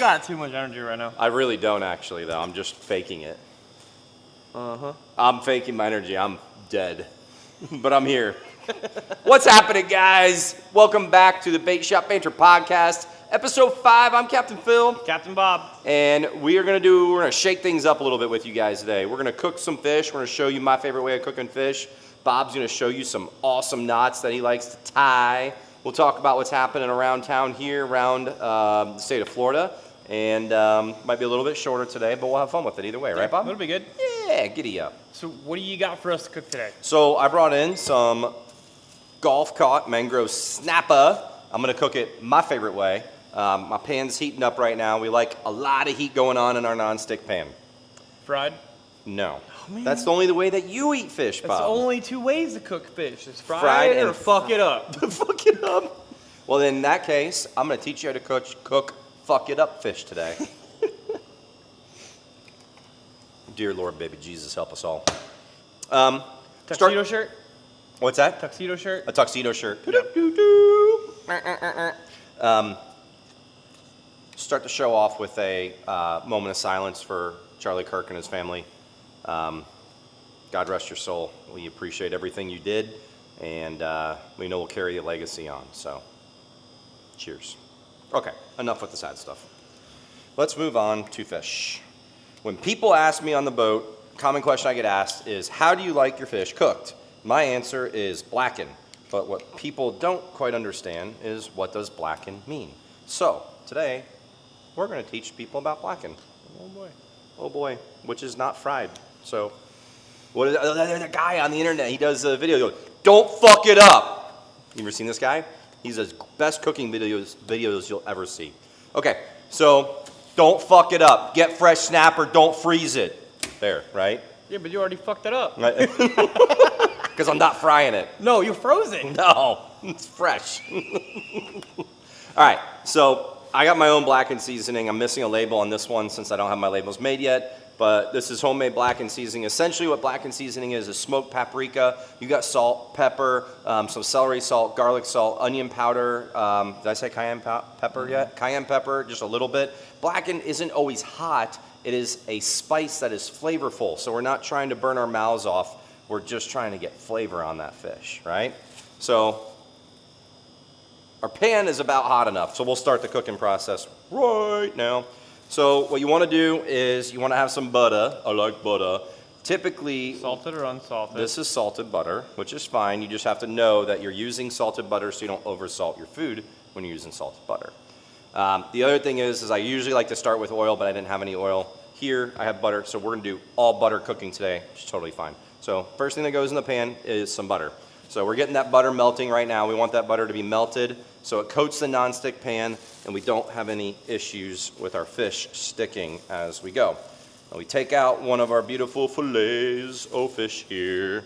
got too much energy right now. I really don't actually, though. I'm just faking it. I'm faking my energy. I'm dead. But I'm here. What's happening, guys? Welcome back to the Baitshop Banter Podcast, episode 5. I'm Captain Phil. Captain Bob. And we're gonna shake things up a little bit with you guys today. We're gonna cook some fish. We're gonna show you my favorite way of cooking fish. Bob's gonna show you some awesome knots that he likes to tie. We'll talk about what's happening around town here, around the state of Florida. And might be a little bit shorter today, but we'll have fun with it either way, right, Bob? That'll be good. Yeah, giddy up. So what do you got for us to cook today? So I brought in some Gulf-caught mangrove snapper. I'm gonna cook it my favorite way. My pan's heating up right now. We like a lot of heat going on in our non-stick pan. Fried? No. Oh, that's only the way that you eat fish, Bob. There's only 2 ways to cook fish. It's fried or fuck it up. Fuck it up. Well, in that case, I'm going to teach you how to cook fuck it up fish today. Dear Lord, baby Jesus, help us all. Tuxedo shirt? What's that? Tuxedo shirt? A tuxedo shirt. Yep. Start the show off with a moment of silence for Charlie Kirk and his family. God rest your soul. We appreciate everything you did, and we know we'll carry your legacy on. So, cheers. Okay, enough with the sad stuff. Let's move on to fish. When people ask me on the boat, common question I get asked is, how do you like your fish cooked? My answer is blacken. But what people don't quite understand is, what does blacken mean? So, today, we're going to teach people about blacken. Oh boy. Oh boy, which is not fried. So, what is there's a guy on the internet, he does a video, he goes, don't fuck it up. You ever seen this guy? He's the best cooking videos you'll ever see. Okay, so don't fuck it up. Get fresh snapper, don't freeze it. There, right? Yeah, but you already fucked it up. Right. Because I'm not frying it. No, you froze it. No, it's fresh. All right, so I got my own blackened seasoning. I'm missing a label on this one since I don't have my labels made yet. But this is homemade blackened seasoning. Essentially what blackened seasoning is smoked paprika. You got salt, pepper, some celery salt, garlic salt, onion powder. Did I say cayenne pepper yet? Cayenne pepper, just a little bit. Blackened isn't always hot. It is a spice that is flavorful. So we're not trying to burn our mouths off. We're just trying to get flavor on that fish, right? So our pan is about hot enough. So we'll start the cooking process right now. So what you want to do is you want to have some butter. I like butter. Typically, salted or unsalted? This is salted butter, which is fine. You just have to know that you're using salted butter so you don't oversalt your food when you're using salted butter. The other thing is I usually like to start with oil, but I didn't have any oil. Here I have butter, so we're going to do all butter cooking today, which is totally fine. So first thing that goes in the pan is some butter. So we're getting that butter melting right now. We want that butter to be melted so it coats the nonstick pan and we don't have any issues with our fish sticking as we go. Now we take out one of our beautiful fillets of fish here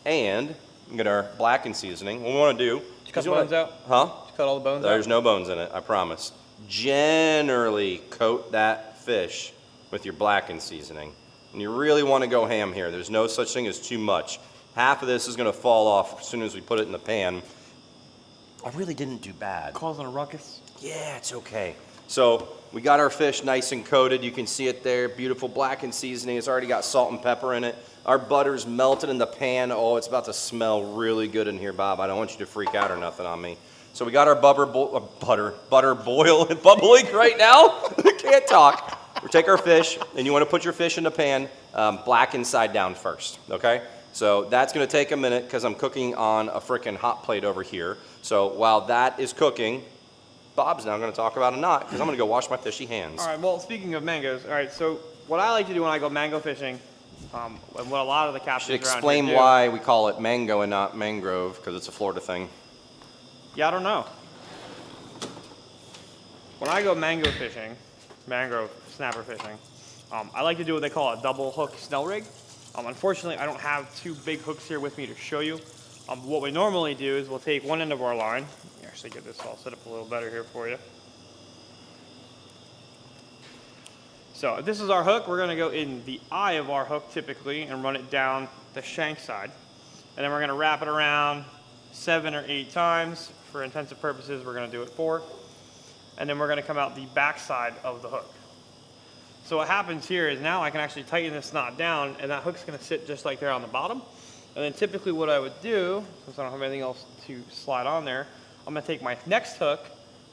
and get our blackened seasoning. What we want to do... Did you cut the bones out? Huh? Did you cut all the bones out? There's no bones in it, I promise. Generally coat that fish with your blackened seasoning. And you really want to go ham here. There's no such thing as too much. Half of this is going to fall off as soon as we put it in the pan. I really didn't do bad. Causing a ruckus? Yeah, it's okay. So we got our fish nice and coated. You can see it there. Beautiful blackened seasoning. It's already got salt and pepper in it. Our butter's melted in the pan. Oh, it's about to smell really good in here, Bob. I don't want you to freak out or nothing on me. So we got our butter boiling and bubbling right now. Can't talk. We take our fish, and you want to put your fish in the pan, blackened side down first, okay? So that's going to take a minute because I'm cooking on a frickin' hot plate over here. So while that is cooking, Bob's now going to talk about a knot because I'm going to go wash my fishy hands. All right, well, speaking of mangoes, all right, so what I like to do when I go mango fishing, and what a lot of the captains Should explain why we call it mango and not mangrove, because it's a Florida thing. Yeah, I don't know. When I go mangrove snapper fishing, I like to do what they call a double hook snell rig. Unfortunately, I don't have 2 big hooks here with me to show you. What we normally do is we'll take one end of our line. Actually, get this all set up a little better here for you. So if this is our hook, we're going to go in the eye of our hook typically and run it down the shank side. And then we're going to wrap it around 7 or 8 times. For intensive purposes, we're going to do it 4. and then we're gonna come out the back side of the hook. So what happens here is now I can actually tighten this knot down, and that hook's gonna sit just like there on the bottom. And then typically what I would do, since I don't have anything else to slide on there, I'm gonna take my next hook,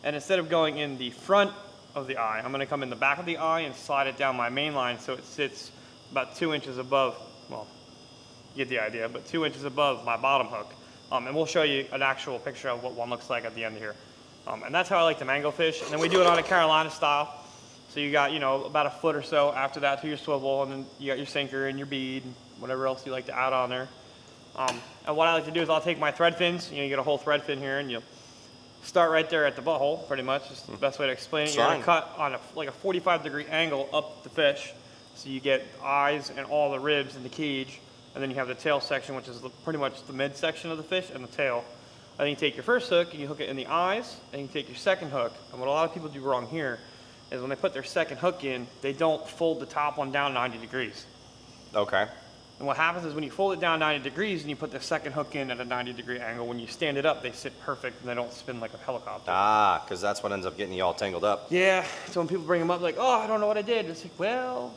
and instead of going in the front of the eye, I'm gonna come in the back of the eye and slide it down my main line so it sits about 2 inches above, well, you get the idea, but 2 inches above my bottom hook. And we'll show you an actual picture of what one looks like at the end here. And that's how I like to mango fish. And then we do it on a Carolina style. So you got, about a foot or so after that to your swivel, and then you got your sinker and your bead, and whatever else you like to add on there. And what I like to do is I'll take my thread fins, you get a whole thread fin here, and you'll start right there at the butthole, pretty much. It's the best way to explain it. You're gonna cut on a 45-degree angle up the fish, so you get eyes and all the ribs in the cage. And then you have the tail section, which is pretty much the midsection of the fish, and the tail. And then you take your first hook and you hook it in the eyes, and you take your second hook. And what a lot of people do wrong here is when they put their second hook in, they don't fold the top one down 90 degrees. Okay. And what happens is when you fold it down 90 degrees and you put the second hook in at a 90-degree angle, when you stand it up, they sit perfect and they don't spin like a helicopter. Ah, because that's what ends up getting you all tangled up. Yeah, so when people bring them up, like, oh, I don't know what I did. It's like, well,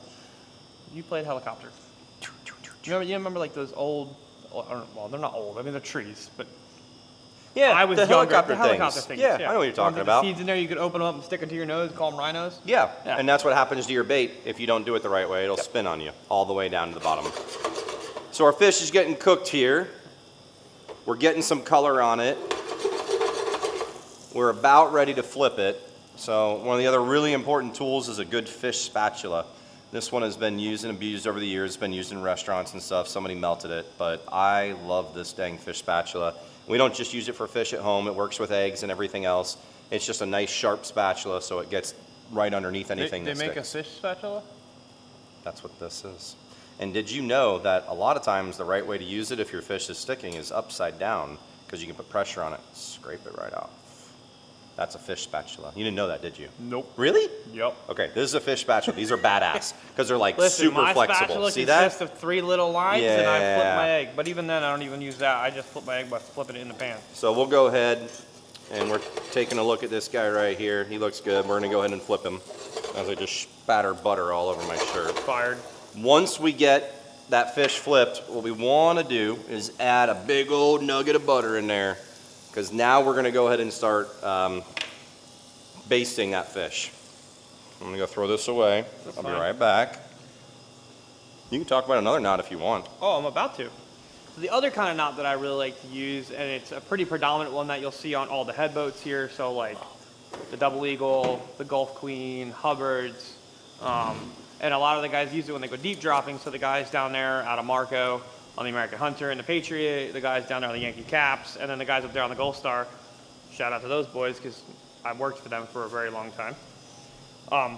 you played helicopter. You remember like those old, well, they're not old. I mean, they're trees, but yeah, I was the younger. helicopter things. Yeah, I know what you're talking about. Seeds in there, you could open them up and stick them to your nose, call them rhinos. Yeah, and that's what happens to your bait. If you don't do it the right way, it'll spin on you all the way down to the bottom. So our fish is getting cooked here. We're getting some color on it. We're about ready to flip it. So one of the other really important tools is a good fish spatula. This one has been used and abused over the years. It's been used in restaurants and stuff. Somebody melted it, but I love this dang fish spatula. We don't just use it for fish at home. It works with eggs and everything else. It's just a nice sharp spatula, so it gets right underneath anything that sticks. They make a fish spatula? That's what this is. And did you know that a lot of times the right way to use it if your fish is sticking is upside down, because you can put pressure on it, scrape it right off. That's a fish spatula. You didn't know that, did you? Nope. Really? Yep. Okay, this is a fish spatula. These are badass because they're like super flexible. My spatula consists of 3 little lines, and I flip my egg. But even then, I don't even use that. I just flip my egg by flipping it in the pan. So we'll go ahead, and we're taking a look at this guy right here. He looks good. We're gonna go ahead and flip him as I just spatter butter all over my shirt. Fired. Once we get that fish flipped, what we want to do is add a big old nugget of butter in there, because now we're going to go ahead and start basting that fish. I'm going to go throw this away. I'll be right back. You can talk about another knot if you want. Oh, I'm about to. The other kind of knot that I really like to use, and it's a pretty predominant one that you'll see on all the head boats here, so like the Double Eagle, the Gulf Queen, Hubbards, and a lot of the guys use it when they go deep dropping. So the guys down there out of Marco on the American Hunter and the Patriot, the guys down there on the Yankee Caps, and then the guys up there on the Gold Star. Shout out to those boys, because I've worked for them for a very long time.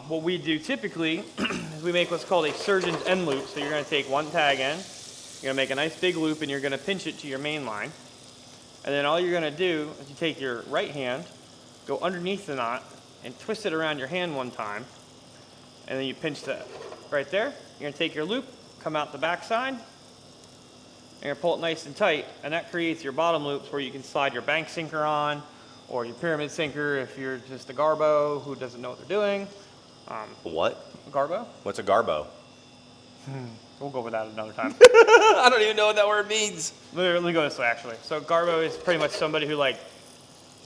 What we do typically is we make what's called a surgeon's end loop. So you're going to take one tag end, you're going to make a nice big loop, and you're going to pinch it to your main line. And then all you're going to do is you take your right hand, go underneath the knot, and twist it around your hand one time. And then you pinch that right there. You're going to take your loop, come out the back side, and you're going to pull it nice and tight. And that creates your bottom loops where you can slide your bank sinker on, or your pyramid sinker if you're just a garbo who doesn't know what they're doing. What? A garbo? What's a garbo? We'll go over that another time. I don't even know what that word means. Let me go this way, actually. So garbo is pretty much somebody who, like,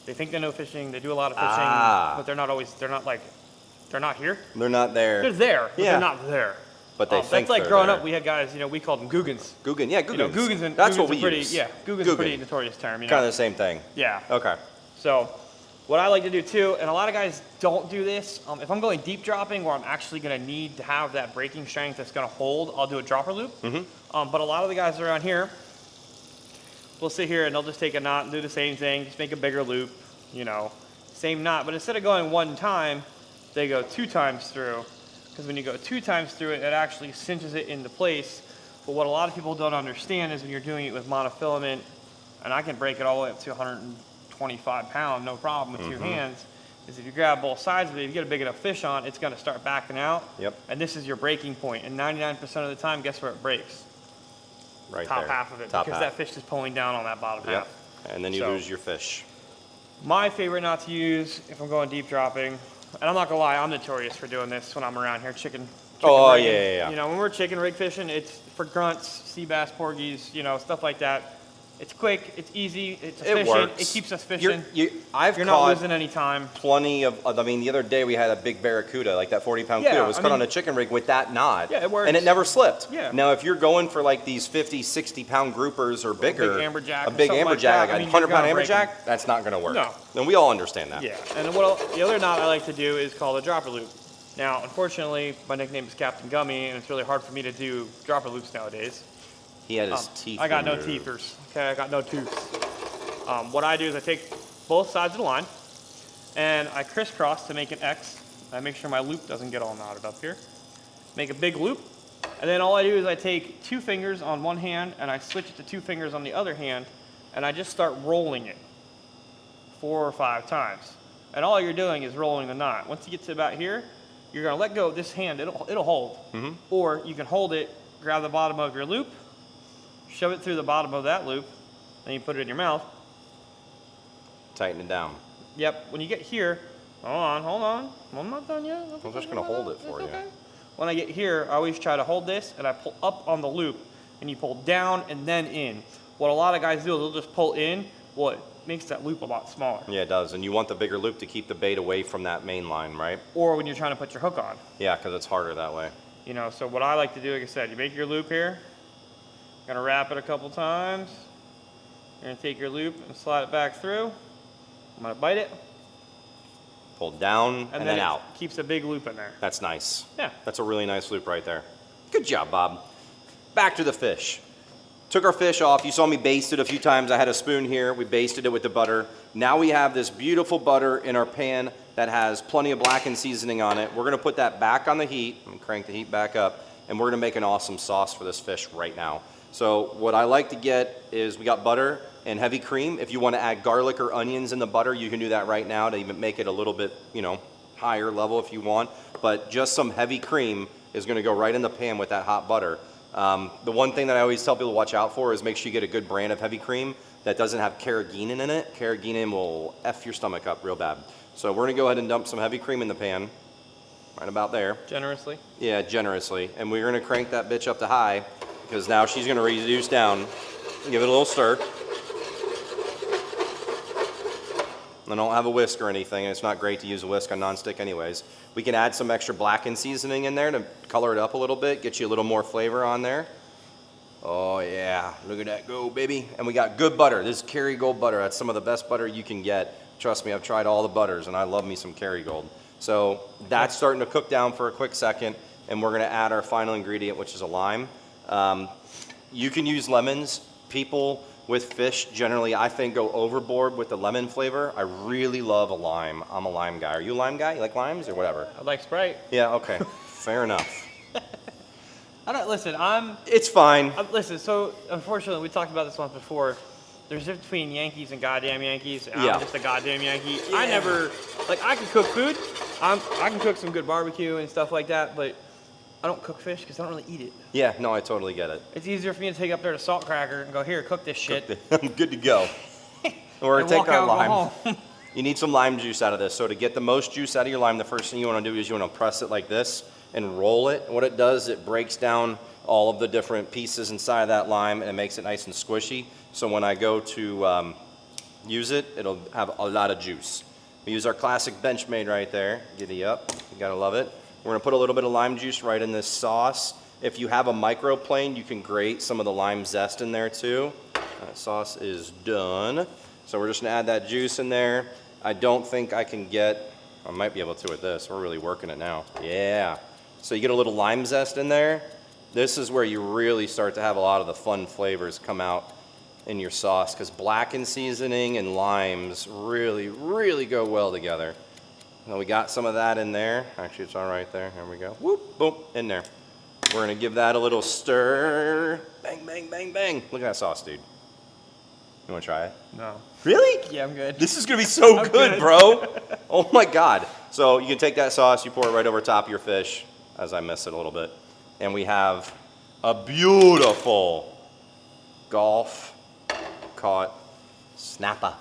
they think they know fishing, they do a lot of fishing, but they're not here. They're not there. They're there, but they're not there. But they think that's like they're growing there. up, we had guys, we called them Googans. Googan, yeah, Googans. Googans That's what we pretty, use. Yeah, Googans is a pretty notorious term. Kind of the same thing. Yeah. Okay. So what I like to do too, and a lot of guys don't do this, if I'm going deep dropping where I'm actually going to need to have that braking strength that's going to hold, I'll do a dropper loop. But a lot of the guys around here will sit here and they'll just take a knot and do the same thing, just make a bigger loop, same knot. But instead of going one time, they go 2 times through. Because when you go 2 times through it, it actually cinches it into place. But what a lot of people don't understand is when you're doing it with monofilament, and I can break it all the way up to 125 pounds, no problem with 2 hands, is if you grab both sides of it, if you get a big enough fish on, it's going to start backing out. Yep. And this is your breaking point. And 99% of the time, guess where it breaks? Right Top there. half of it. Top because half. that fish is pulling down on that bottom half. And then you lose your fish. My favorite knot to use if I'm going deep dropping, and I'm not gonna lie, I'm notorious for doing this when I'm around here chicken Oh, rigging. yeah. You know, when we're chicken rig fishing, it's for grunts, sea bass, porgies, you know, stuff like that. It's quick, it's easy, it's efficient, works. it keeps us fishing. I've You're caught not losing any time. plenty of, I mean, the other day we had a big barracuda, like that 40-pound Yeah, cuda was I caught mean- on a chicken rig with that knot. Yeah, it works. And it never slipped. Yeah. Now, if you're going for like these 50, 60-pound groupers or bigger, big amberjack a or big something like amberjack, that, I like mean, a you're 100-pound gonna break amberjack, that's not going to work. No. And we all understand that. Yeah, and the other knot I like to do is called a dropper loop. Now, unfortunately, my nickname is Captain Gummy, and it's really hard for me to do dropper loops nowadays. He had his teeth. I got no removed. teethers. Okay, I got no tooths. What I do is I take both sides of the line, and I crisscross to make an X. I make sure my loop doesn't get all knotted up here. Make a big loop, and then all I do is I take 2 fingers on one hand, and I switch it to 2 fingers on the other hand, and I just start rolling it 4 or 5 times. And all you're doing is rolling the knot. Once you get to about here, you're gonna let go of this hand, it'll hold. Or you can hold it, grab the bottom of your loop, shove it through the bottom of that loop, then you put it in your mouth. Tighten it down. Yep, when you get here, hold on, I'm not done yet. I'm just gonna hold it for you. Okay. When I get here, I always try to hold this, and I pull up on the loop, and you pull down and then in. What a lot of guys do is they'll just pull in, what makes that loop a lot smaller. Yeah, it does. And you want the bigger loop to keep the bait away from that main line, right? Or when you're trying to put your hook on. Yeah, because it's harder that way. You know, so what I like to do, like I said, you make your loop here, gonna wrap it a couple times, you're gonna take your loop and slide it back through. I'm gonna bite it, Pull down and then it out. keeps a big loop in there. That's nice. Yeah. That's a really nice loop right there. Good job, Bob. Back to the fish. Took our fish off. You saw me baste it a few times. I had a spoon here. We basted it with the butter. Now we have this beautiful butter in our pan that has plenty of blackened seasoning on it. We're going to put that back on the heat and crank the heat back up, and we're going to make an awesome sauce for this fish right now. So what I like to get is we got butter and heavy cream. If you want to add garlic or onions in the butter, you can do that right now to even make it a little bit, you know, higher level if you want. But just some heavy cream is going to go right in the pan with that hot butter. The one thing that I always tell people to watch out for is make sure you get a good brand of heavy cream that doesn't have carrageenan in it. Carrageenan will F your stomach up real bad. So we're going to go ahead and dump some heavy cream in the pan, right about there. Generously. Yeah, generously. And we're going to crank that bitch up to high because now she's going to reduce down. Give it a little stir. I don't have a whisk or anything, and it's not great to use a whisk on nonstick anyways. We can add some extra blackened seasoning in there to color it up a little bit, get you a little more flavor on there. Oh yeah, look at that go, baby. And we got good butter. This is Kerrygold butter. That's some of the best butter you can get. Trust me, I've tried all the butters, and I love me some Kerrygold. So that's starting to cook down for a quick second, and we're gonna add our final ingredient, which is a lime. You can use lemons. People with fish generally, I think, go overboard with the lemon flavor. I really love a lime. I'm a lime guy. Are you a lime guy? You like limes or whatever? I like Sprite. Yeah, okay. Fair enough. Listen, It's fine. listen, so unfortunately, we talked about this once before. There's a difference between Yankees and goddamn Yankees, and Yeah. I'm just a goddamn Yankee. Yeah. I never, like, I can cook food. I can cook some good barbecue and stuff like that, but I don't cook fish because I don't really eat it. Yeah, no, I totally get it. It's easier for me to take up there to Salt Cracker and go, here, cook this shit. I'm good to go. Or and take walk our out and go lime. home. You need some lime juice out of this. So to get the most juice out of your lime, the first thing you want to do is you want to press it like this and roll it. What it does, it breaks down all of the different pieces inside of that lime, and it makes it nice and squishy. So when I go to use it, it'll have a lot of juice. We use our classic Benchmade right there. Giddy up. You gotta love it. We're gonna put a little bit of lime juice right in this sauce. If you have a microplane, you can grate some of the lime zest in there too. That sauce is done. So we're just gonna add that juice in there. I don't think I can get, I might be able to with this. We're really working it now. Yeah. So you get a little lime zest in there. This is where you really start to have a lot of the fun flavors come out in your sauce, because blackened seasoning and limes really, really go well together. Now we got some of that in there. Actually, it's all right there. There we go. Whoop, boom, in there. We're gonna give that a little stir. Bang, bang, bang, bang. Look at that sauce, dude. You wanna try it? No. Really? Yeah, I'm good. This is gonna be so I'm good, good. bro. Oh my God. So you can take that sauce, you pour it right over top of your fish, as I miss it a little bit. And we have a beautiful golf caught snapper.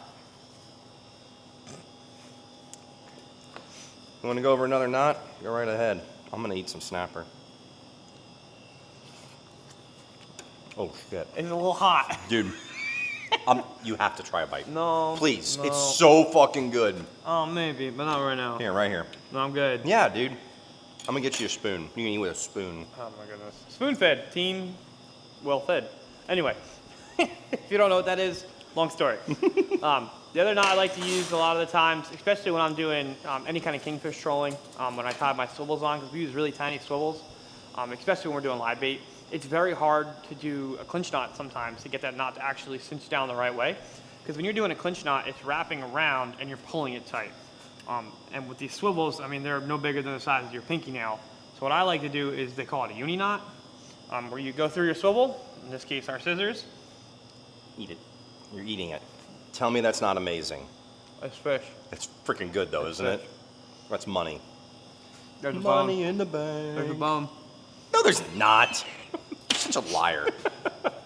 You want to go over another knot? Go right ahead. I'm going to eat some snapper. Oh, shit. It's a little hot. Dude, you have to try a bite. No. Please. No. It's so fucking good. Oh, maybe, but not right now. Here, right here. No, I'm good. Yeah, dude. I'm going to get you a spoon. You can eat with a spoon. Oh, my goodness. Spoon-fed. Teen, well-fed. Anyway, if you don't know what that is, long story. The other knot I like to use a lot of the times, especially when I'm doing any kind of kingfish trolling, when I tie my swivels on, because we use really tiny swivels, especially when we're doing live bait. It's very hard to do a clinch knot sometimes to get that knot to actually cinch down the right way. Because when you're doing a clinch knot, it's wrapping around and you're pulling it tight. And with these swivels, I mean, they're no bigger than the size of your pinky nail. So what I like to do is they call it a uni knot, where you go through your swivel, in this case our scissors. Eat it. You're eating it. Tell me that's not amazing. That's fish. It's freaking good though, isn't it? That's money. There's a Money bone. in the bank. There's a bone. No, there's not. You're such a liar.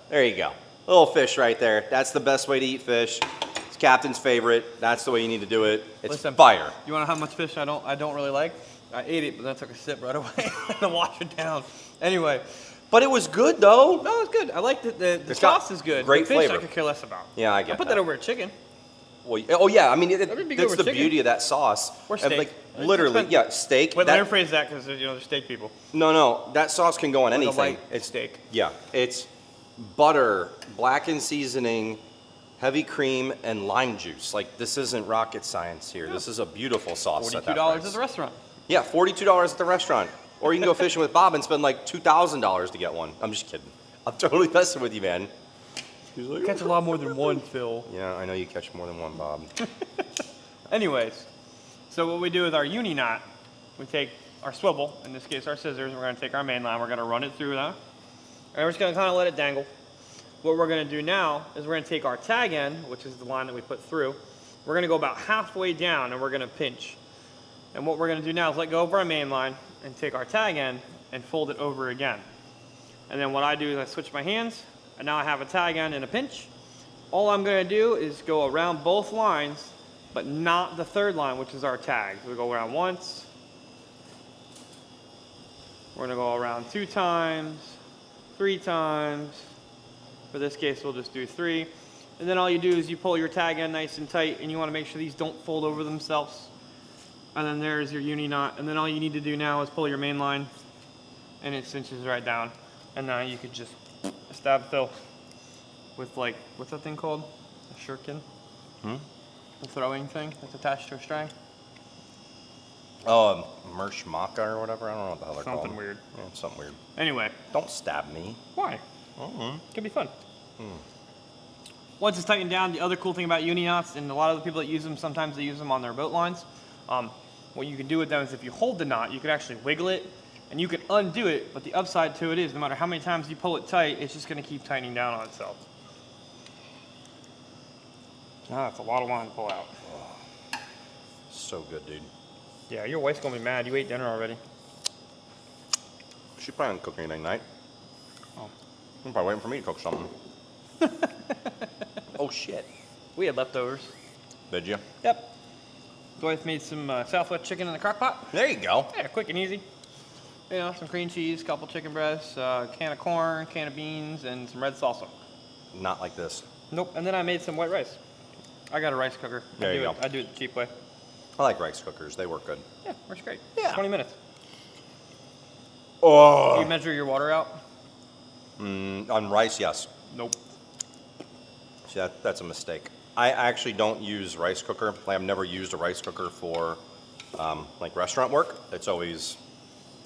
There you go. Little fish right there. That's the best way to eat fish. It's Captain's favorite. That's the way you need to do it. It's Listen, fire. You want to know how much fish I don't really like? I ate it, but then I took a sip right away to wash it down. Anyway. But it was good though. No, it's good. I like the It's got sauce is good. great the fish flavor. I could care less about. Yeah, I get I put that. that over a chicken. Well, oh yeah, I mean, That'd be good that's with the chicken. beauty of that sauce. Or And, steak. like, It literally, depends. yeah, steak. Wait, that- let me rephrase that because they're steak people. No, that sauce can go on Like a anything. light It's steak. Yeah, it's butter, blackened seasoning, heavy cream, and lime juice. Like, this isn't rocket science here. This is a beautiful sauce. At that $42 price. at the restaurant. Yeah, $42 at the restaurant. Or you can go fishing with Bob and spend like $2,000 to get one. I'm just kidding. I'm totally messing with you, man. He's like, Catch a lot more than one, Phil. yeah, I know you catch more than one, Bob. Anyways, so what we do with our uni knot, we take our swivel, in this case our scissors, we're going to take our main line, we're going to run it through that, and we're just going to kind of let it dangle. What we're going to do now is we're going to take our tag end, which is the line that we put through, we're going to go about halfway down and we're going to pinch. And what we're going to do now is let go of our main line and take our tag end and fold it over again. And then what I do is I switch my hands, and now I have a tag end and a pinch. All I'm going to do is go around both lines, but not the third line, which is our tag. So we go around once. We're going to go around 2 times, 3 times. For this case, we'll just do 3. And then all you do is you pull your tag end nice and tight, and you want to make sure these don't fold over themselves. And then there's your uni knot. And then all you need to do now is pull your main line, and it cinches right down. And now you could just stab fill with, like, what's that thing called? A shuriken? The throwing thing that's attached to a string? Oh, Mersh Maka or whatever. I don't know what the hell they're called. Something weird. Yeah, it's something weird. Anyway, Don't stab me. why? Could be fun. Once it's tightened down, the other cool thing about uni knots, and a lot of the people that use them, sometimes they use them on their boat lines. What you can do with them is if you hold the knot, you can actually wiggle it, and you can undo it, but the upside to it is no matter how many times you pull it tight, it's just going to keep tightening down on itself. That's a lot of line to pull out. So good, dude. Yeah, your wife's going to be mad. You ate dinner already. She's probably not cooking anything tonight. Oh. I'm probably waiting for me to cook something. Oh, shit. We had leftovers. Did you? Yep. The wife made some Southwest chicken in the crock pot. There you go. Yeah, quick and easy. You know, some cream cheese, couple chicken breasts, can of corn, can of beans, and some red salsa. Not like this. Nope. And then I made some white rice. I got a rice cooker. There you go. I do it the cheap way. I like rice cookers. They work good. Yeah, works great. Yeah. 20 minutes. Oh. Do you measure your water out? On rice, yes. Nope. See, that's a mistake. I actually don't use rice cooker. I've never used a rice cooker for like restaurant work. It's always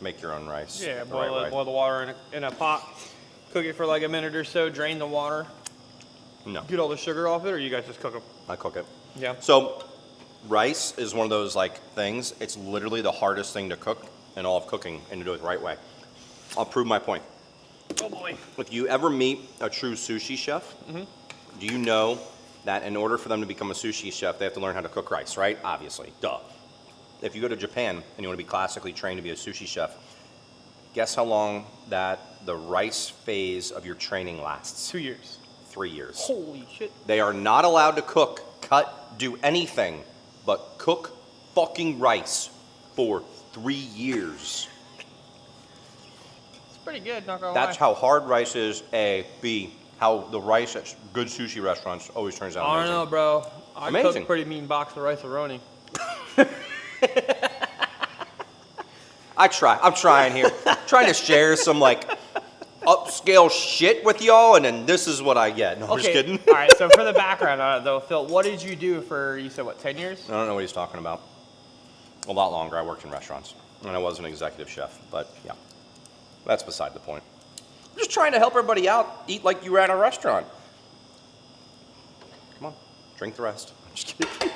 make your own rice. Yeah, the right way. boil the water in a pot, cook it for like a minute or so, drain the water, No, get all the sugar off it, or you guys just cook them? I cook it. Yeah. So rice is one of those like things. It's literally the hardest thing to cook in all of cooking, and to do it the right way. I'll prove my point. Oh boy. If you ever meet a true sushi chef, do you know that in order for them to become a sushi chef, they have to learn how to cook rice, right? Obviously, duh. If you go to Japan and you want to be classically trained to be a sushi chef, guess how long that the rice phase of your training lasts? 2 years. 3 years. Holy shit. They are not allowed to cook, cut, do anything but cook fucking rice for 3 years. It's pretty good, not gonna That's lie. how hard rice is, A. B, how the rice at good sushi restaurants always turns out I amazing. don't know, bro. I Amazing. cook a pretty mean box of rice-a-roni. I'm trying here. Trying to share some, like, upscale shit with y'all, and then this is what I get. No, I'm just kidding. All right, so for the background on it, though, Phil, what did you do for, you said, what, 10 years? I don't know what he's talking about. A lot longer. I worked in restaurants, and I was an executive chef, but yeah, that's beside the point. I'm just trying to help everybody out, eat like you were at a restaurant. Come on, drink the rest. I'm just kidding.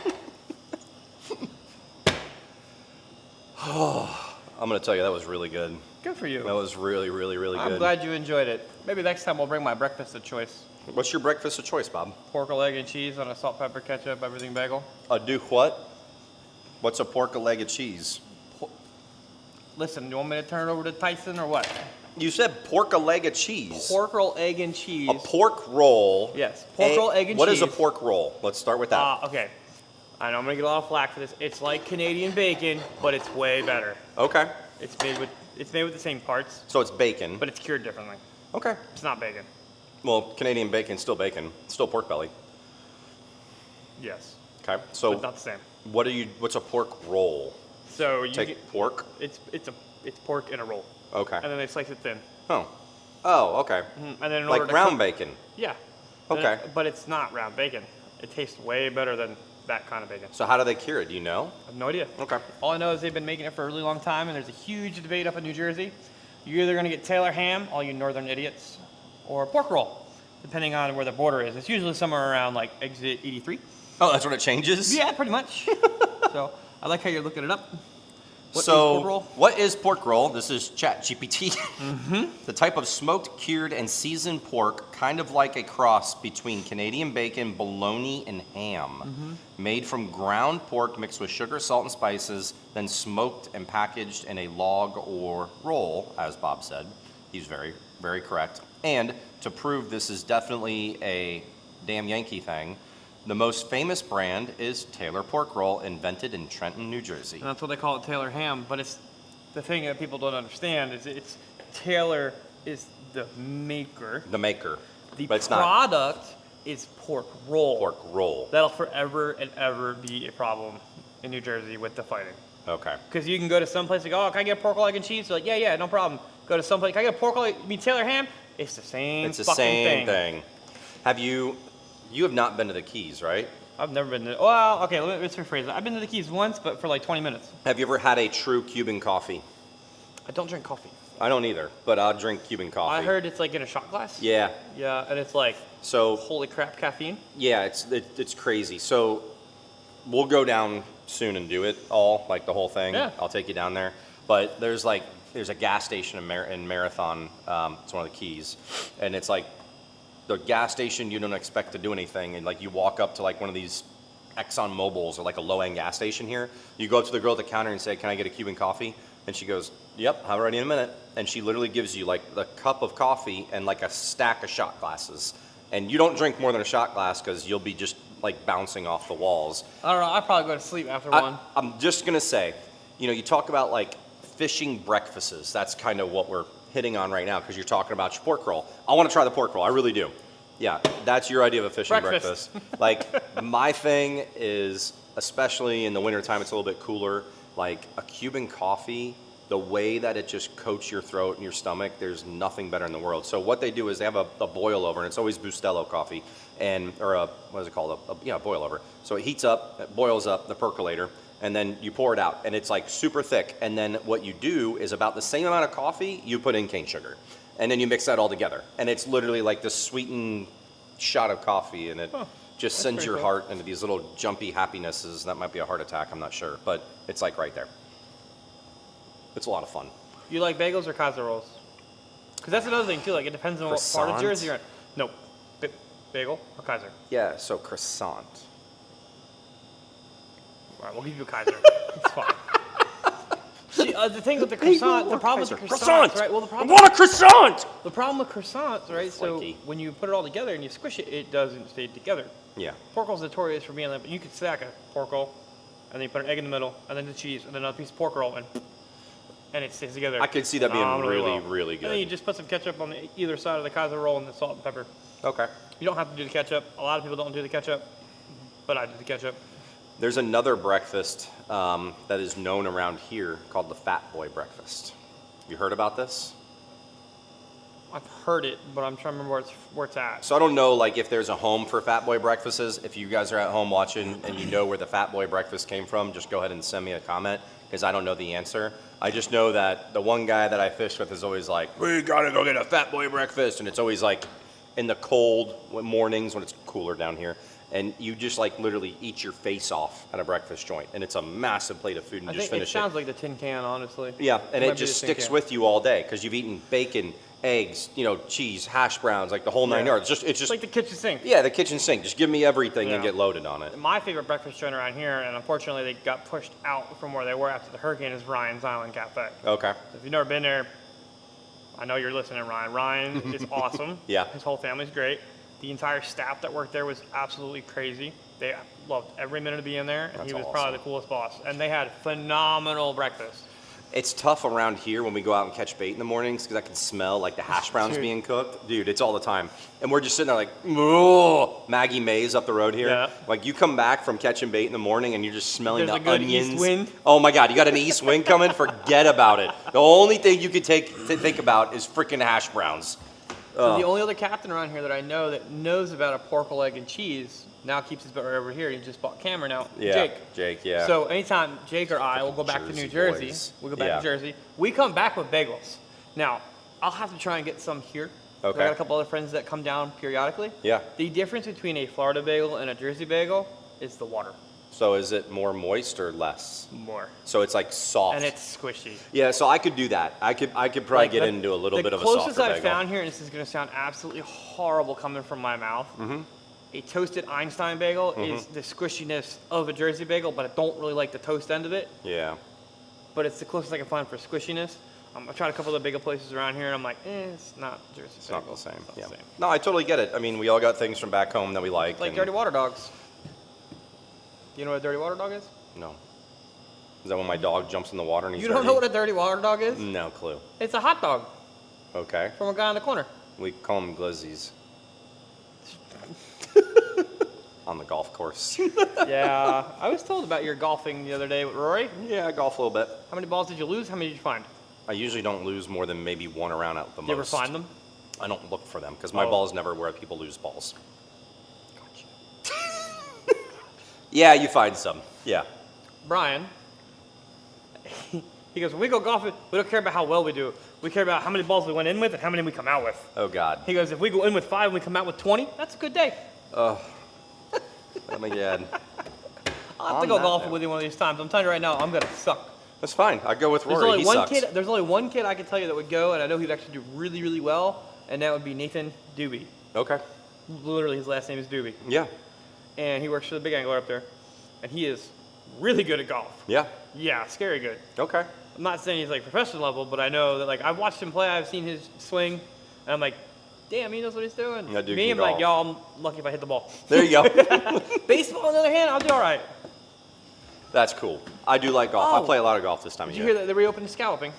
I'm going to tell you, that was really good. Good for you. That was really, really, really good. I'm glad you enjoyed it. Maybe next time we'll bring my breakfast of choice. What's your breakfast of choice, Bob? Pork, egg, and cheese on a salt, pepper, ketchup, everything bagel. Do what? What's a pork, a leg of cheese? Listen, do you want me to turn it over to Tyson or what? You said pork, a leg of cheese. Pork roll, egg, and cheese. A pork roll. Yes, pork roll, egg, and What cheese. is a pork roll? Let's start with that. Okay. I know I'm gonna get a lot of flack for this. It's like Canadian bacon, but it's way better. Okay. It's made with the same parts, So it's bacon. but it's cured differently. Okay. It's not bacon. Well, Canadian bacon's still bacon. It's still pork belly. Yes, Okay. So but not the same. what's a pork roll? So you Take get, pork? it's pork in a roll, Okay. and then they slice it thin. Oh. Oh, okay. And then in Like order to round cook, bacon. Yeah. Okay. But it's not round bacon. It tastes way better than that kind of bacon. So how do they cure it? Do you know? I have no idea. Okay. All I know is they've been making it for a really long time, and there's a huge debate up in New Jersey. You're either going to get Taylor ham, all you northern idiots, or pork roll, depending on where the border is. It's usually somewhere around like exit 83. Oh, that's when it changes? Yeah, pretty much. So I like how you're looking it up. What is So, pork roll? what is pork roll? This is ChatGPT. The type of smoked, cured, and seasoned pork, kind of like a cross between Canadian bacon, bologna, and ham. Made from ground pork mixed with sugar, salt, and spices, then smoked and packaged in a log or roll, as Bob said. He's very, very correct. And to prove this is definitely a damn Yankee thing, the most famous brand is Taylor Pork Roll, invented in Trenton, New Jersey. And that's what they call it, Taylor ham. But it's the thing that people don't understand is it's Taylor is the maker. The maker. The But it's not product is pork roll. pork roll. That'll forever and ever be a problem in New Jersey with the fighting. Okay. Because you can go to some place and go, oh, can I get pork roll, egg, and cheese? They're like, yeah, no problem. Go to some place, can I get pork roll, you mean Taylor ham? It's the same It's the fucking same thing. Have you have not been to the Keys, right? I've never been to, well, okay, let's rephrase that. I've been to the Keys once, but for like 20 minutes. Have you ever had a true Cuban coffee? I don't drink coffee. I don't either, but I'll drink Cuban coffee. I heard it's like in a shot glass. Yeah. Yeah, and it's like, So holy crap, caffeine. yeah, it's crazy. So we'll go down soon and do it all, like the whole thing. Yeah. I'll take you down there. But there's a gas station in Marathon. It's one of the Keys, and it's like the gas station you don't expect to do anything, and like you walk up to like one of these Exxon Mobil's or like a low-end gas station here. You go up to the girl at the counter and say, "Can I get a Cuban coffee?" And she goes, "Yep, have it ready in a minute." And she literally gives you like the cup of coffee and like a stack of shot glasses. And you don't drink more than a shot glass because you'll be just like bouncing off the walls. I don't know, I'd probably go to sleep after one. I'm just gonna say, you talk about like fishing breakfasts. That's kind of what we're hitting on right now because you're talking about your pork roll. I want to try the pork roll. I really do. Yeah, that's your idea of a fishing Breakfast. breakfast. Like my thing is, especially in the wintertime, it's a little bit cooler. Like a Cuban coffee, the way that it just coats your throat and your stomach, there's nothing better in the world. So what they do is they have a boil over, and it's always Bustelo coffee, what is it called? A boil over. So it heats up, it boils up, the percolator, and then you pour it out, and it's like super thick. And then what you do is about the same amount of coffee, you put in cane sugar, and then you mix that all together, and it's literally like this sweetened shot of coffee, and it just sends pretty your cool. heart into these little jumpy happinesses. That might be a heart attack, I'm not sure, but it's like right there. It's a lot of fun. You like bagels or Kaiser rolls? Because that's another thing too. Like it depends on what part of Croissant? Jersey you're in. No, bagel or Kaiser. Yeah, so croissant. All right, we'll give you a Kaiser. It's fine. See, the thing with the croissant, the problem with the croissants, right? Well, the problem. I want a croissant! The problem with croissants, right? So Flaky. when you put it all together and you squish it, it doesn't stay together. Yeah. Pork roll's notorious for being like, you could stack a pork roll then you put an egg in the middle, and then the cheese, and then another piece of pork roll, and it stays together. I could see that being phenomenally really, well. really good. And then you just put some ketchup on either side of the Kaiser roll and the salt and pepper. Okay. You don't have to do the ketchup. A lot of people don't do the ketchup, but I do the ketchup. There's another breakfast that is known around here called the Fat Boy Breakfast. You heard about this? I've heard it, but I'm trying to remember where it's at. So I don't know, like, if there's a home for Fat Boy breakfasts. If you guys are at home watching and you know where the Fat Boy breakfast came from, just go ahead and send me a comment, because I don't know the answer. I just know that the one guy that I fish with is always like, we gotta go get a Fat Boy breakfast, and it's always like in the cold mornings when it's cooler down here, and you just like literally eat your face off at a breakfast joint, and it's a massive plate of food, and you just finish it. It sounds like the tin can, honestly. Yeah, and it just sticks with you all day, because you've eaten bacon, eggs, cheese, hash browns, like the whole 9 yards. It's just like the kitchen sink. Yeah, the kitchen sink. Just give me everything and get loaded on it. My favorite breakfast joint around here, and unfortunately they got pushed out from where they were after the hurricane, is Ryan's Island Cafe. Okay. So if you've never been there, I know you're listening, Ryan. Ryan is awesome. Yeah. His whole family's great. The entire staff that worked there was absolutely crazy. They loved every minute to be in there, and That's he was awesome. probably the coolest boss. And they had phenomenal breakfast. It's tough around here when we go out and catch bait in the mornings, because I can smell like the hash browns being cooked. Dude, it's all the time. And we're just sitting there like, oh, Maggie Mays up the road here. Yeah. Like, you come back from catching bait in the morning and you're just smelling There's the a good onions. east wind. Oh my God, you got an east wind coming? Forget about it. The only thing you could think about is freaking hash browns. So the only other captain around here that I know that knows about a pork leg and cheese now keeps his boat right over here. He just bought Cameron out. Yeah, Jake. yeah. So anytime Jake or I will go back to New Jersey, boys. we'll go back Yeah. to Jersey. We come back with bagels. Now, I'll have to try and get some here. Okay. I got a couple other friends that come down periodically. Yeah. The difference between a Florida bagel and a Jersey bagel is the water. So is it more moist or less? More. So it's like soft. And it's squishy. Yeah, so I could do that. I could probably get into a little bit of a softer bagel. The closest I've found here, and this is going to sound absolutely horrible coming from my mouth, a toasted Einstein bagel is the squishiness of a Jersey bagel, but I don't really like the toast end of it. Yeah. But it's the closest I can find for squishiness. I've tried a couple of the bigger places around here, and I'm like, it's not Jersey It's bagel. not the same. It's not Yeah. the same. No, I totally get it. I mean, we all got things from back home that we like. Like dirty water dogs. You know what a dirty water dog is? No. Is that when my dog jumps in the water and he's You don't know what a dirty water dog is? No clue. It's a hot dog Okay. from a guy in the corner. We call them glizzies. On the golf course. Yeah. I was told about your golfing the other day with Rory. Yeah, I golf a little bit. How many balls did you lose? How many did you find? I usually don't lose more than maybe one around at the most. You ever find them? I don't look for them because my Oh. ball's never where people lose balls. Yeah, you find some. Yeah. Brian, he goes, when we go golfing, we don't care about how well we do. We care about how many balls we went in with and how many we come out with. Oh, God. He goes, if we go in with 5 and we come out with 20, that's a good day. Oh my God. I'll have On to go that golfing note. with you one of these times. I'm telling you right now, I'm going to suck. That's fine. I go with There's Rory. only He one sucks. kid. There's only one kid I can tell you that would go, and I know he'd actually do really, really well, and that would be Nathan Doobie. Okay. Literally, his last name is Doobie, Yeah. and he works for the Big Angler up there, and he is really good at golf. Yeah. Yeah, scary good. Okay. I'm not saying he's like professional level, but I know that like I've watched him play. I've seen his swing, and I'm like, damn, he knows what he's doing. That dude Me, can I'm like, golf. y'all, I'm lucky if I hit the ball. There you go. Baseball, on the other hand, I'll do all right. That's cool. I do like golf. Oh. I play a lot of golf this time of Did you year. hear that they reopened scalloping?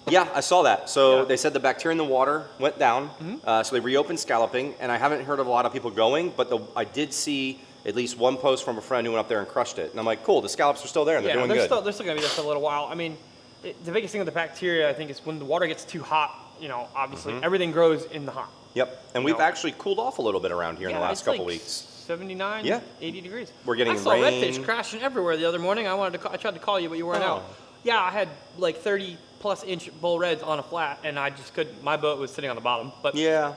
Yeah, I saw that. So Yeah. they said the bacteria in the water went down, so they reopened scalloping, and I haven't heard of a lot of people going, but I did see at least one post from a friend who went up there and crushed it. And I'm like, cool, the scallops are still there, and they're doing they're good. still going to be there for a little while. I mean, the biggest thing with the bacteria, I think, is when the water gets too hot, obviously everything grows in the hot. Yep, and we've actually cooled off a little bit around here in the last it's couple like weeks. 79, Yeah. 80 degrees. We're getting I saw rain. redfish crashing everywhere the other morning. I tried to call you, but you weren't Oh. out. Yeah, I had like 30+ inch bull reds on a flat, and I just couldn't. My boat was sitting on the bottom, but Yeah.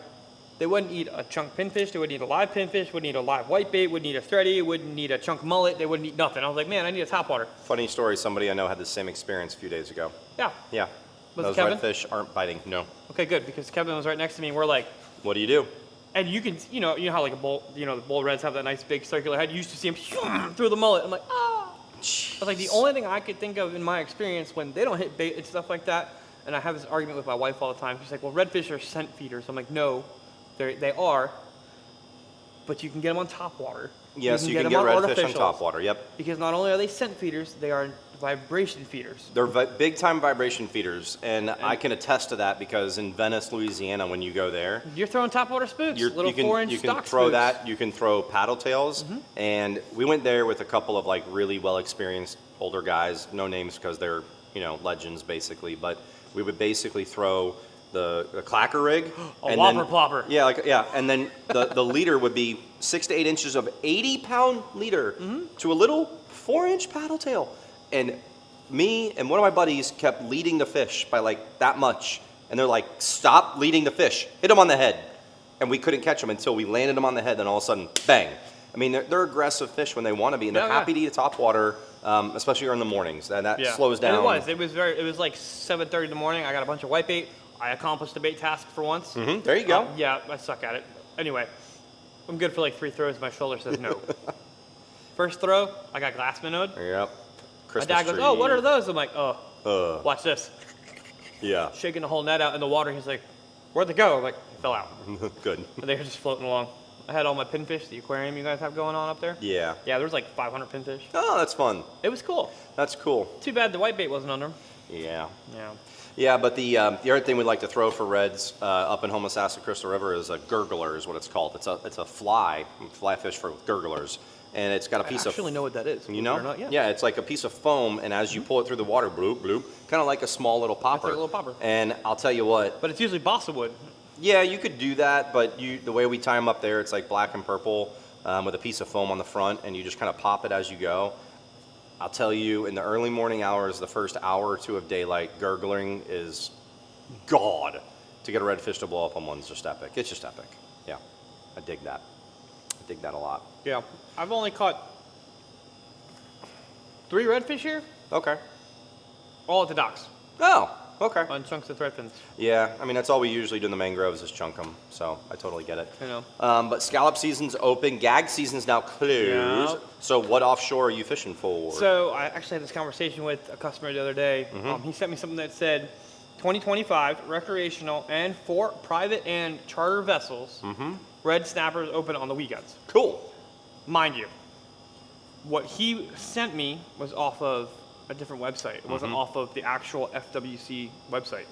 they wouldn't eat a chunk pinfish. They wouldn't eat a live pinfish. Wouldn't eat a live whitebait. Wouldn't eat a thready. Wouldn't eat a chunk mullet. They wouldn't eat nothing. I was like, man, I need a topwater. Funny story, somebody I know had the same experience a few days ago. Yeah. Yeah. Was it Those Kevin? redfish aren't biting. No. Okay, good, because Kevin was right next to me, and we're like, What do you do? and you can, you know how like a bull, the bull reds have that nice big circular head. You used to see him through the mullet. I'm like, ah. I was like, the only thing I could think of in my experience when they don't hit bait and stuff like that, and I have this argument with my wife all the time. She's like, well, redfish are scent feeders. I'm like, no, they are, but you can get them on top water. Yes, you get can them get on redfish on artificials. topwater. Yep. Because not only are they scent feeders, they are vibration feeders. They're big time vibration feeders, and I can attest to that because in Venice, Louisiana, when you go there, You're throwing topwater spooks, little you can 4-inch you can stock throw spooks. that. You can throw paddle tails, and we went there with a couple of like really well experienced older guys. No names because they're legends basically, but we would basically throw the clacker rig, A whopper plopper. Yeah, and then the leader would be 6 to 8 inches of 80-pound leader to a little 4-inch paddle tail, and me and one of my buddies kept leading the fish by like that much, and they're like, "Stop leading the fish! Hit them on the head!" And we couldn't catch them until we landed them on the head. Then all of a sudden, bang! I mean, they're aggressive fish when they want to be, and they're happy to eat a topwater, especially in the mornings. That slows down. And it was like 7:30 in the morning. I got a bunch of whitebait. I accomplished the bait task for once. There you go. Yeah, I suck at it. Anyway, I'm good for like 3 throws. My shoulder says no. First throw, I got glass minnow. Yep. My Christmas dad goes, tree. "Oh, what are those?" I'm like, "Oh, watch this." Yeah. Shaking the whole net out in the water. He's like, "Where'd they go?" I'm like, "They fell out." Good. And they were just floating along. I had all my pinfish, the aquarium you guys have going on up there. Yeah. Yeah, there was like 500 pinfish. Oh, that's fun. It was cool. That's cool. Too bad the whitebait wasn't on them. Yeah. Yeah. Yeah, but the other thing we'd like to throw for reds up in Homosassa Crystal River is a gurgler, is what it's called. It's a fly fish for gurglers, and it's got a piece I actually know what that is. You know? Or not, yeah. Yeah, it's like a piece of foam, and as you pull it through the water, bloop bloop, kind of like a small little popper. like a little popper. And I'll tell you what. But it's usually balsa wood. Yeah, you could do that, but the way we tie them up there, it's like black and purple with a piece of foam on the front, and you just kind of pop it as you go. I'll tell you, in the early morning hours, the first hour or two of daylight, gurgling is God. To get a redfish to blow up on one's just epic. It's just epic. Yeah, I dig that. I dig that a lot. Yeah. I've only caught 3 redfish here, Okay. all at the docks, Oh, okay. on chunks of threadfins. Yeah, I mean, that's all we usually do in the mangroves is chunk them, so I totally get it. You know. But scallop season's open. Gag season's now closed. Yep. So what offshore are you fishing for? So I actually had this conversation with a customer the other day. He sent me something that said 2025 recreational and for private and charter vessels, red snappers open on the weekends. Cool. Mind you, what he sent me was off of a different website. It wasn't off of the actual FWC website.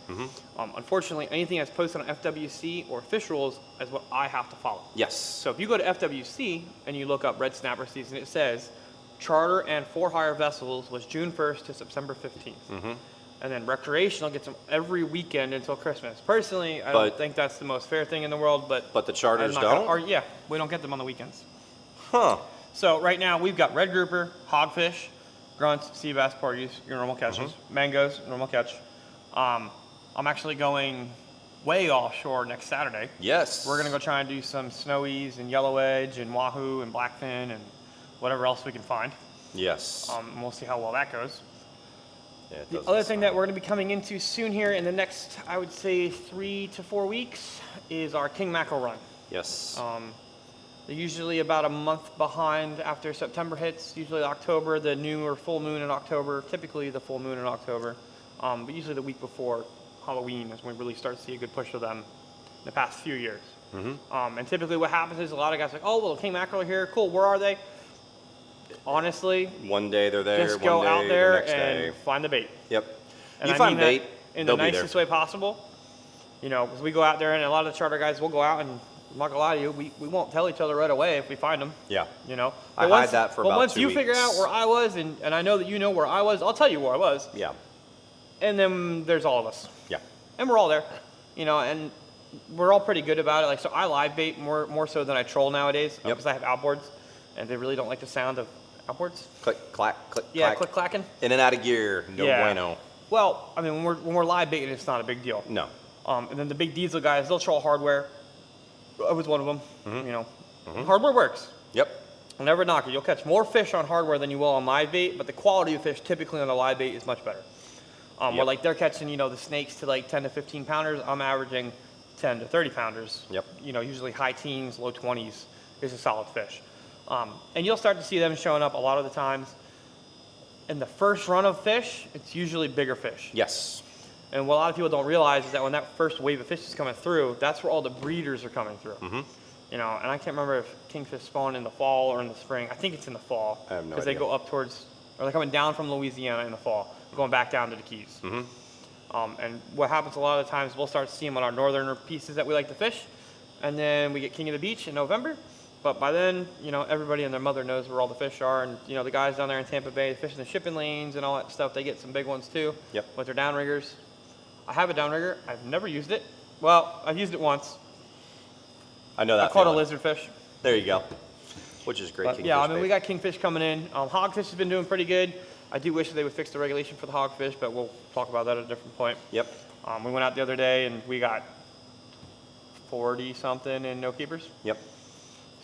Unfortunately, anything that's posted on FWC or fish rules is what I have to follow. Yes. So if you go to FWC and you look up red snapper season, it says charter and for hire vessels was June 1st to September 15th. And then recreational gets them every weekend until Christmas. Personally, I don't think that's the most fair thing in the world, but the charters I'm not don't? gonna- yeah, we don't get them on the weekends. Huh. So right now we've got red grouper, hogfish, grunts, sea bass, porgies, your normal catches, mangoes, normal catch. I'm actually going way offshore next Saturday. Yes. We're gonna go try and do some snowies and yellow edge and wahoo and blackfin and whatever else we can find. Yes. And we'll see how well that goes. Yeah, it The doesn't other thing that sound- we're gonna be coming into soon here in the next, I would say 3 to 4 weeks, is our king mackerel run. Yes. They're usually about a month behind after September hits, usually October, the new or full moon in October, typically the full moon in October, but usually the week before Halloween is when we really start to see a good push of them in the past few years. And typically what happens is a lot of guys are like, oh, well, the king mackerel are here, cool, where are they? Honestly, one day they're there, just one go day out the there next and day. find the bait. Yep. And You I find mean bait, that in the they'll be there. nicest way possible. You know, because we go out there and a lot of the charter guys will go out and, I'm not gonna lie to you, we won't tell each other right away if we find them. Yeah. You know, I hide that for but about once 2 you figure weeks. out where I was, and I know that you know where I was, I'll tell you where I was. Yeah. And then there's all of us, Yeah. and we're all there. You know, and we're all pretty good about it. Like, so I live bait more so than I troll nowadays because I have outboards, and they really don't like the sound of outboards. Click, clack, click, Yeah, clack. click clacking. In and out of gear. No Yeah. bueno. Well, I mean, when we're live baiting, it's not a big deal. No. And then the big diesel guys, they'll troll hardware. I was one of them. You know, hardware works. Yep. I'll never knock it. You'll catch more fish on hardware than you will on live bait, but the quality of fish typically on the live bait is much better. Where like they're catching, you know, the snakes to like 10 to 15 pounders. I'm averaging 10 to 30 pounders. Yep. You know, usually high teens, low 20s is a solid fish. And you'll start to see them showing up a lot of the times. In the first run of fish, it's usually bigger fish. Yes. And what a lot of people don't realize is that when that first wave of fish is coming through, that's where all the breeders are coming through. You know, and I can't remember if kingfish spawn in the fall or in the spring. I think it's in the fall. I have no Because they idea. go up towards, or they're coming down from Louisiana in the fall, going back down to the Keys. And what happens a lot of the times, we'll start seeing them on our northern pieces that we like to fish, and then we get King of the Beach in November. But by then, you know, everybody and their mother knows where all the fish are, and you know, the guys down there in Tampa Bay fishing the shipping lanes and all that stuff, they get some big ones too. Yep. With their downriggers. I have a downrigger. I've never used it. Well, I've used it once. I know that. I caught a feeling. lizardfish. There you go. Which is great. But, yeah, I mean, we got kingfish coming in. Hogfish has been doing pretty good. I do wish that they would fix the regulation for the hogfish, but we'll talk about that at a different point. Yep. We went out the other day and we got 40 something and no keepers. Yep.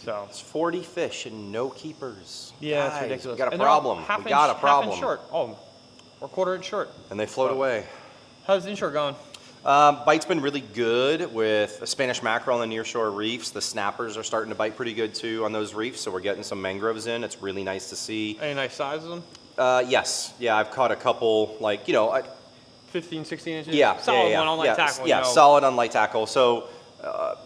So It's 40 fish and no keepers. yeah, Guys, it's ridiculous. We got a And they're all problem. half We got a inch- problem. Half inch short. Oh, or quarter inch short. And they float away. How's Inshore going? Bite's been really good with Spanish mackerel on the nearshore reefs. The snappers are starting to bite pretty good too on those reefs, so we're getting some mangroves in. It's really nice to see. Any nice sizes of them? Yes. Yeah, I've caught a couple, like, you know, 15, 16 inches? yeah. Solid yeah, one on light yeah, tackle. Yeah, you know. solid on light tackle. So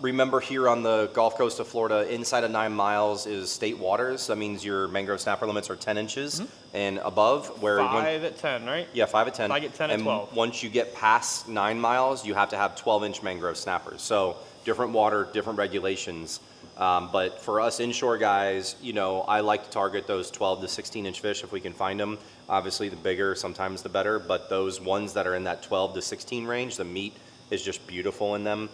remember here on the Gulf Coast of Florida, inside of 9 miles is state waters. That means your mangrove snapper limits are 10 inches and above. Where 5 at 10, right? Yeah, 5 at 10. I get 10 at and 12. Once you get past 9 miles, you have to have 12-inch mangrove snappers. So different water, different regulations. But for us inshore guys, you know, I like to target those 12 to 16-inch fish if we can find them. Obviously, the bigger, sometimes the better. But those ones that are in that 12 to 16 range, the meat is just beautiful in them.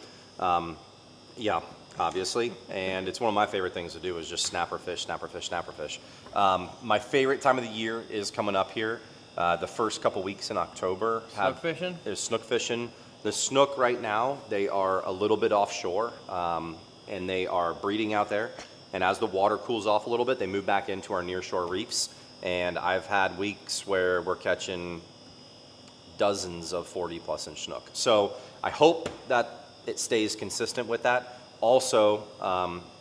Yeah, obviously. And it's one of my favorite things to do is just snapper fish, snapper fish, snapper fish. My favorite time of the year is coming up here. The first couple weeks in October. Snook fishing? There's snook fishing. The snook right now, they are a little bit offshore, and they are breeding out there. And as the water cools off a little bit, they move back into our nearshore reefs. And I've had weeks where we're catching dozens of 40-plus inch snook. So I hope that it stays consistent with that. Also,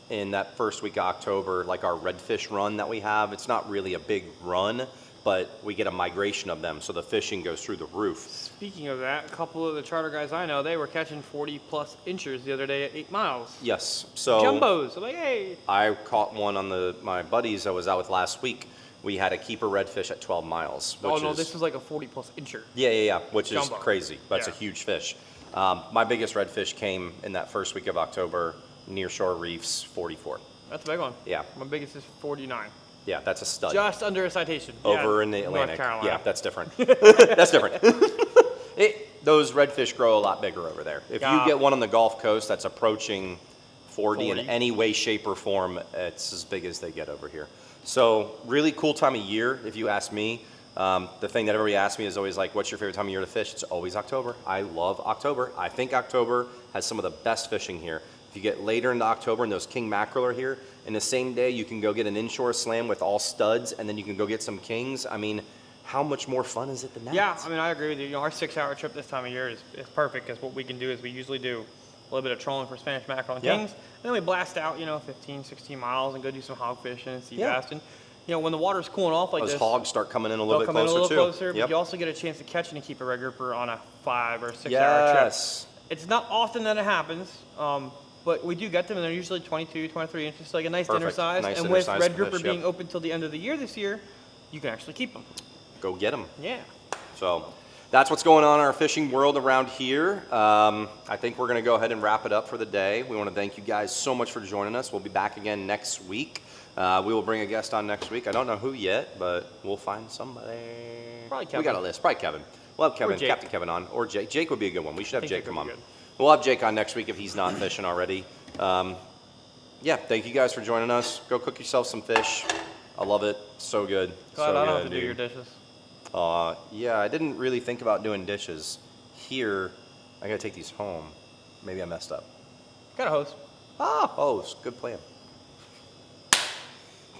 in that first week of October, like our redfish run that we have, it's not really a big run, but we get a migration of them, so the fishing goes through the roof. Speaking of that, a couple of the charter guys I know, they were catching 40-plus inches the other day at 8 miles. Yes, so Jumbos. I'm like, hey. I caught one on my buddies I was out with last week. We had a keeper redfish at 12 miles. Oh, which no, is, this was like a 40-plus incher. Yeah, which Jumbo. is crazy, but it's a Yeah. huge fish. My biggest redfish came in that first week of October, nearshore reefs, 44. That's a big one. Yeah. My biggest is 49. Yeah, that's a stud. Just under a citation. Over Yeah, in the North Atlantic. Carolina. Yeah, that's different. That's different. Those redfish grow a lot bigger over there. If you Yeah. get one on the Gulf Coast that's approaching 40 in 40. any way, shape, or form, it's as big as they get over here. So really cool time of year, if you ask me. The thing that everybody asks me is always like, what's your favorite time of year to fish? It's always October. I love October. I think October has some of the best fishing here. If you get later into October and those king mackerel are here, in the same day you can go get an inshore slam with all studs, and then you can go get some kings. I mean, how much more fun is it than that? Yeah, I mean, I agree with you. You know, our 6-hour trip this time of year is perfect because what we can do is we usually do a little bit of trolling for Spanish mackerel and Yeah. kings. And then we blast out, 15, 16 miles and go do some hog fishing and sea Yeah. bass. And, when the water's cooling off like Those this, hogs start coming in a they'll little bit come in a closer little too. closer, but Yep. you also get a chance to catch and keep a red grouper on a 5 or 6-hour trip. Yes. It's not often that it happens, but we do get them, and they're usually 22, 23 inches, so like a nice dinner Perfect. size. Nice and dinner with size red fish, grouper yep. being open till the end of the year this year, you can actually keep them. Go get them. Yeah. So that's what's going on in our fishing world around here. I think we're going to go ahead and wrap it up for the day. We want to thank you guys so much for joining us. We'll be back again next week. We will bring a guest on next week. I don't know who yet, but we'll find somebody. Probably Kevin. We got a list. Probably Kevin. We'll have Kevin, Jake. Captain Kevin on, or Jake. Jake would be a good one. We should have think Jake Jake come would on. be good. We'll have Jake on next week if he's not fishing already. Yeah, thank you guys for joining us. Go cook yourself some fish. I love it. So good. Glad so I don't good, have to do dude. your dishes. Yeah, I didn't really think about doing dishes. Here, I gotta take these home. Maybe I messed up. Got a hose. Oh, good plan.